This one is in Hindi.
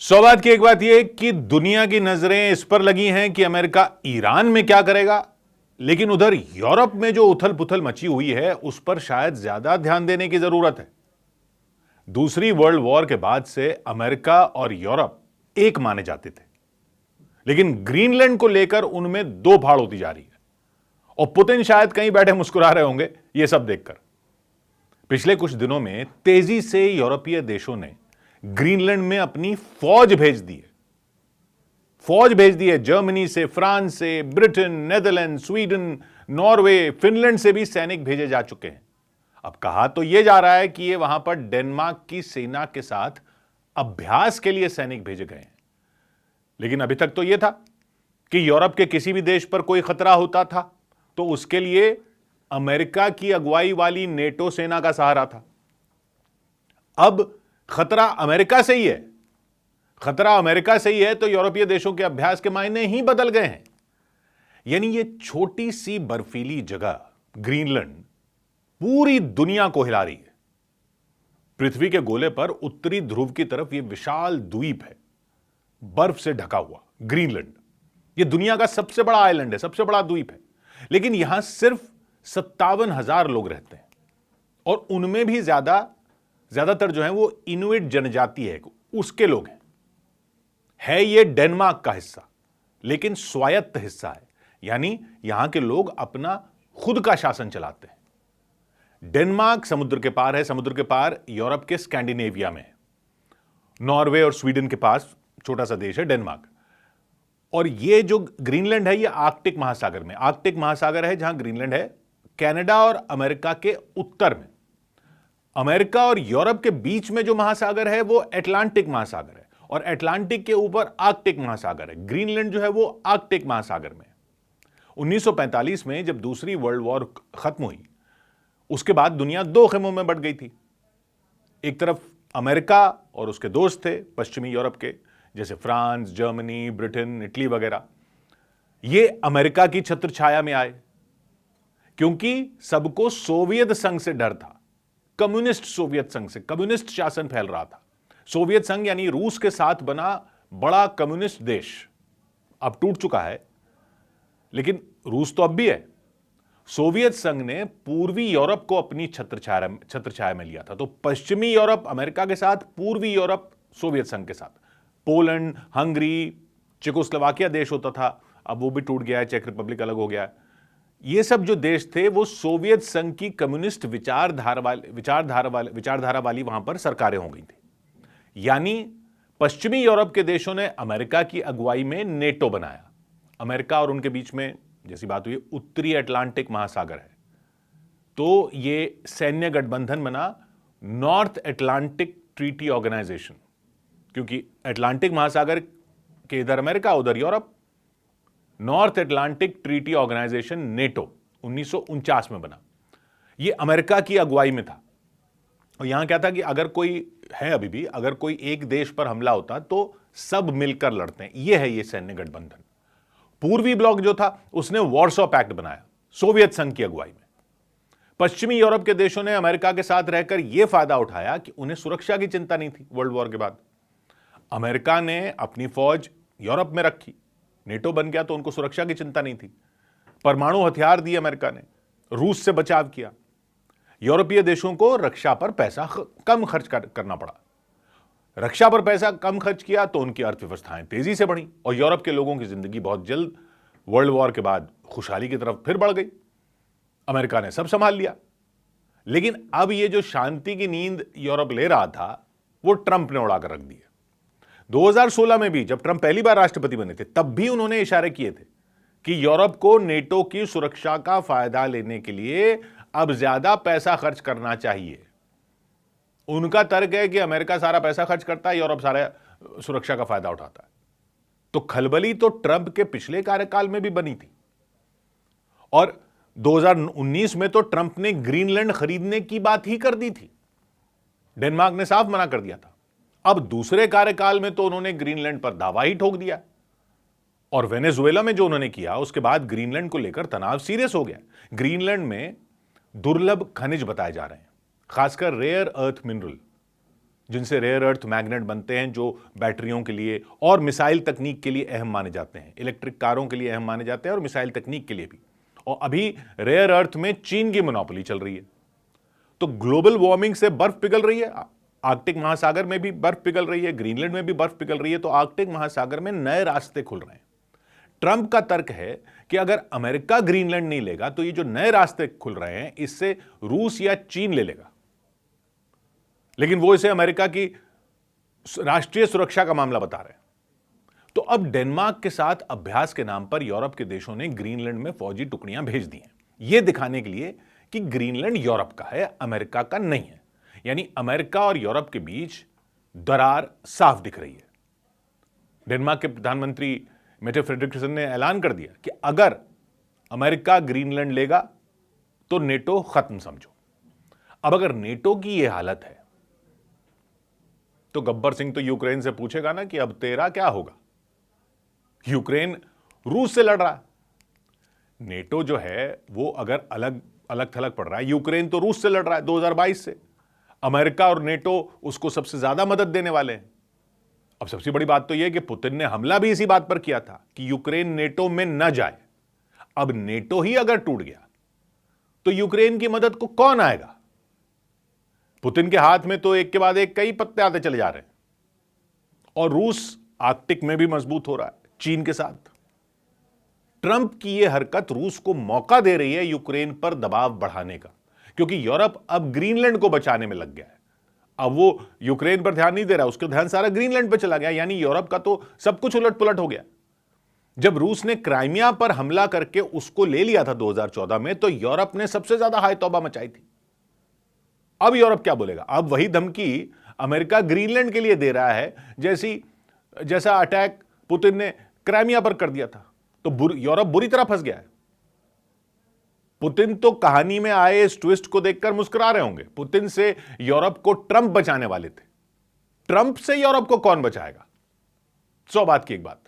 सौगात की एक बात यह कि दुनिया की नजरें इस पर लगी हैं कि अमेरिका ईरान में क्या करेगा, लेकिन उधर यूरोप में जो उथल पुथल मची हुई है उस पर शायद ज्यादा ध्यान देने की जरूरत है। दूसरी वर्ल्ड वॉर के बाद से अमेरिका और यूरोप एक माने जाते थे, लेकिन ग्रीनलैंड को लेकर उनमें दो फाड़ होती जा रही है और पुतिन शायद कहीं बैठे मुस्कुरा रहे होंगे यह सब देखकर। पिछले कुछ दिनों में तेजी से यूरोपीय देशों ने ग्रीनलैंड में अपनी फौज भेज दी है। जर्मनी से, फ्रांस से, Britain, Netherland, Sweden, Norway, Finland से भी सैनिक भेजे जा चुके हैं। अब कहा तो यह जा रहा है कि ये वहां पर डेनमार्क की सेना के साथ अभ्यास के लिए सैनिक भेजे गए हैं, लेकिन अभी तक तो यह था कि यूरोप के किसी भी देश पर कोई खतरा होता था तो उसके लिए अमेरिका की अगुवाई वाली नेटो सेना का सहारा था। अब खतरा अमेरिका से ही है तो यूरोपीय देशों के अभ्यास के मायने ही बदल गए हैं। यानी ये छोटी सी बर्फीली जगह ग्रीनलैंड पूरी दुनिया को हिला रही है। पृथ्वी के गोले पर उत्तरी ध्रुव की तरफ यह विशाल द्वीप है, बर्फ से ढका हुआ ग्रीनलैंड। यह दुनिया का सबसे बड़ा आइलैंड है, सबसे बड़ा द्वीप है, लेकिन यहां सिर्फ 57,000 लोग रहते हैं और उनमें भी ज्यादातर जो है वो इनुइट जनजाति है, उसके लोग हैं। ये डेनमार्क का हिस्सा, लेकिन स्वायत्त हिस्सा है, यानी यहां के लोग अपना खुद का शासन चलाते हैं। डेनमार्क समुद्र के पार है, समुद्र के पार यूरोप के स्कैंडिनेविया में है। नॉर्वे और स्वीडन के पास छोटा सा देश है डेनमार्क। और ये जो ग्रीनलैंड है ये आर्कटिक महासागर है जहां ग्रीनलैंड है। कनाडा और अमेरिका के उत्तर में, अमेरिका और यूरोप के बीच में जो महासागर है वो अटलांटिक महासागर है और अटलांटिक के ऊपर आर्कटिक महासागर है। ग्रीनलैंड जो है वो आर्कटिक महासागर में। 1945 में जब दूसरी वर्ल्ड वॉर खत्म हुई उसके बाद दुनिया दो खेमों में बंट गई थी। एक तरफ अमेरिका और उसके दोस्त थे पश्चिमी यूरोप के, जैसे फ्रांस, जर्मनी, ब्रिटेन, इटली वगैरह। ये अमेरिका की छत्र छाया में आए क्योंकि सबको सोवियत संघ से डर था। कम्युनिस्ट सोवियत संघ से कम्युनिस्ट शासन फैल रहा था। सोवियत संघ यानी रूस के साथ बना बड़ा कम्युनिस्ट देश अब टूट चुका है, लेकिन रूस तो अब भी है। सोवियत संघ ने पूर्वी यूरोप को अपनी छत्रछाया में लिया था, तो पश्चिमी यूरोप अमेरिका के साथ, पूर्वी यूरोप सोवियत संघ के साथ। पोलैंड, हंगरी, चेकोस्लोवाकिया देश होता था, अब वो भी टूट गया है, चेक रिपब्लिक अलग हो गया है। ये सब जो देश थे वो सोवियत संघ की कम्युनिस्ट विचारधारा वाली वहां पर सरकारें हो गई थी। यानी पश्चिमी यूरोप के देशों ने अमेरिका की अगुवाई में नेटो बनाया। अमेरिका और उनके बीच में जैसी बात हुई उत्तरी अटलांटिक महासागर है, तो ये सैन्य गठबंधन बना नॉर्थ अटलांटिक ट्रीटी ऑर्गेनाइजेशन, क्योंकि अटलांटिक महासागर के इधर अमेरिका उधर Europe. North Atlantic Treaty Organization NATO 1949 में बना। यह अमेरिका की अगुवाई में था। और यहां क्या था कि अगर कोई एक देश पर हमला होता तो सब मिलकर लड़ते हैं। यह है ये सैन्य गठबंधन। पूर्वी ब्लॉक जो था उसने वॉर्सो पैक्ट बनाया सोवियत संघ की अगुवाई में। पश्चिमी यूरोप के देशों ने अमेरिका के साथ रहकर यह फायदा उठाया कि उन्हें सुरक्षा की चिंता नहीं थी। वर्ल्ड वॉर के बाद अमेरिका ने अपनी फौज यूरोप में रखी, नेटो बन गया तो उनको सुरक्षा की चिंता नहीं थी। परमाणु हथियार दिए अमेरिका ने, रूस से बचाव किया। यूरोपीय देशों को रक्षा पर पैसा कम खर्च करना पड़ा। रक्षा पर पैसा कम खर्च किया तो उनकी अर्थव्यवस्थाएं तेजी से बढ़ी और यूरोप के लोगों की जिंदगी बहुत जल्द वर्ल्ड वॉर के बाद खुशहाली की तरफ फिर बढ़ गई। अमेरिका ने सब संभाल लिया। लेकिन अब ये जो शांति की नींद यूरोप ले रहा था वो ट्रंप ने उड़ाकर रख दी है। 2016 में भी जब ट्रंप पहली बार राष्ट्रपति बने थे तब भी उन्होंने इशारे किए थे कि यूरोप को नेटो की सुरक्षा का फायदा लेने के लिए अब ज्यादा पैसा खर्च करना चाहिए। उनका तर्क है कि अमेरिका सारा पैसा खर्च करता है, यूरोप सारा सुरक्षा का फायदा उठाता है। तो खलबली तो ट्रंप के पिछले कार्यकाल में भी बनी थी और 2019 में तो ट्रंप ने ग्रीनलैंड खरीदने की बात ही कर दी थी। डेनमार्क ने साफ मना कर दिया था। अब दूसरे कार्यकाल में तो उन्होंने ग्रीनलैंड पर दावा ही ठोक दिया और वेनेजुएला में जो उन्होंने किया उसके बाद ग्रीनलैंड को लेकर तनाव सीरियस हो गया। ग्रीनलैंड में दुर्लभ खनिज बताए जा रहे हैं, खासकर रेयर अर्थ मिनरल, जिनसे रेयर अर्थ मैग्नेट बनते हैं, जो बैटरियों के लिए और मिसाइल तकनीक के लिए अहम माने जाते हैं, इलेक्ट्रिक कारों के लिए अहम माने जाते हैं और मिसाइल तकनीक के लिए भी। और अभी रेयर अर्थ में चीन की मोनोपोली चल रही है। तो ग्लोबल वार्मिंग से बर्फ पिघल रही है, आर्कटिक महासागर में भी बर्फ पिघल रही है, ग्रीनलैंड में भी बर्फ पिघल रही है, तो आर्कटिक महासागर में नए रास्ते खुल रहे हैं। ट्रंप का तर्क है कि अगर अमेरिका ग्रीनलैंड नहीं लेगा तो ये जो नए रास्ते खुल रहे हैं इससे रूस या चीन ले लेगा, लेकिन वो इसे अमेरिका की राष्ट्रीय सुरक्षा का मामला बता रहे हैं। तो अब डेनमार्क के साथ अभ्यास के नाम पर यूरोप के देशों ने ग्रीनलैंड में फौजी टुकड़ियां भेज दी हैं, यह दिखाने के लिए कि ग्रीनलैंड यूरोप का है, अमेरिका का नहीं है। यानी अमेरिका और यूरोप के बीच दरार साफ दिख रही है। डेनमार्क के प्रधानमंत्री मेटे फ्रेडरिक्सन ने ऐलान कर दिया कि अगर अमेरिका ग्रीनलैंड लेगा तो नेटो खत्म समझो। अब अगर नेटो की यह हालत है तो गब्बर सिंह तो यूक्रेन से पूछेगा ना कि अब तेरा क्या होगा। यूक्रेन रूस से लड़ रहा है, नेटो जो है वो अगर अलग अलग थलग पड़ रहा है, यूक्रेन तो रूस से लड़ रहा है 2022 से, अमेरिका और नेटो उसको सबसे ज्यादा मदद देने वाले हैं। अब सबसे बड़ी बात तो यह कि पुतिन ने हमला भी इसी बात पर किया था कि यूक्रेन नेटो में न जाए। अब नेटो ही अगर टूट गया तो यूक्रेन की मदद को कौन आएगा? पुतिन के हाथ में तो एक के बाद एक कई पत्ते आते चले जा रहे हैं, और रूस आर्कटिक में भी मजबूत हो रहा है चीन के साथ। ट्रंप की यह हरकत रूस को मौका दे रही है यूक्रेन पर दबाव बढ़ाने का, क्योंकि यूरोप अब ग्रीनलैंड को बचाने में लग गया है। अब वो यूक्रेन पर ध्यान नहीं दे रहा, उसका ध्यान सारा ग्रीनलैंड पर चला गया। यानी यूरोप का तो सब कुछ उलट पुलट हो गया। जब रूस ने क्राइमिया पर हमला करके उसको ले लिया था 2014 में, तो यूरोप ने सबसे ज्यादा हाय तौबा मचाई थी। अब यूरोप क्या बोलेगा? अब वही धमकी अमेरिका ग्रीनलैंड के लिए दे रहा है जैसा अटैक पुतिन ने क्राइमिया पर कर दिया था। तो यूरोप बुरी तरह फंस गया है। पुतिन तो कहानी में आए इस ट्विस्ट को देखकर मुस्कुरा रहे होंगे। पुतिन से यूरोप को ट्रंप बचाने वाले थे, ट्रंप से यूरोप को कौन बचाएगा? 100 बात की एक बात।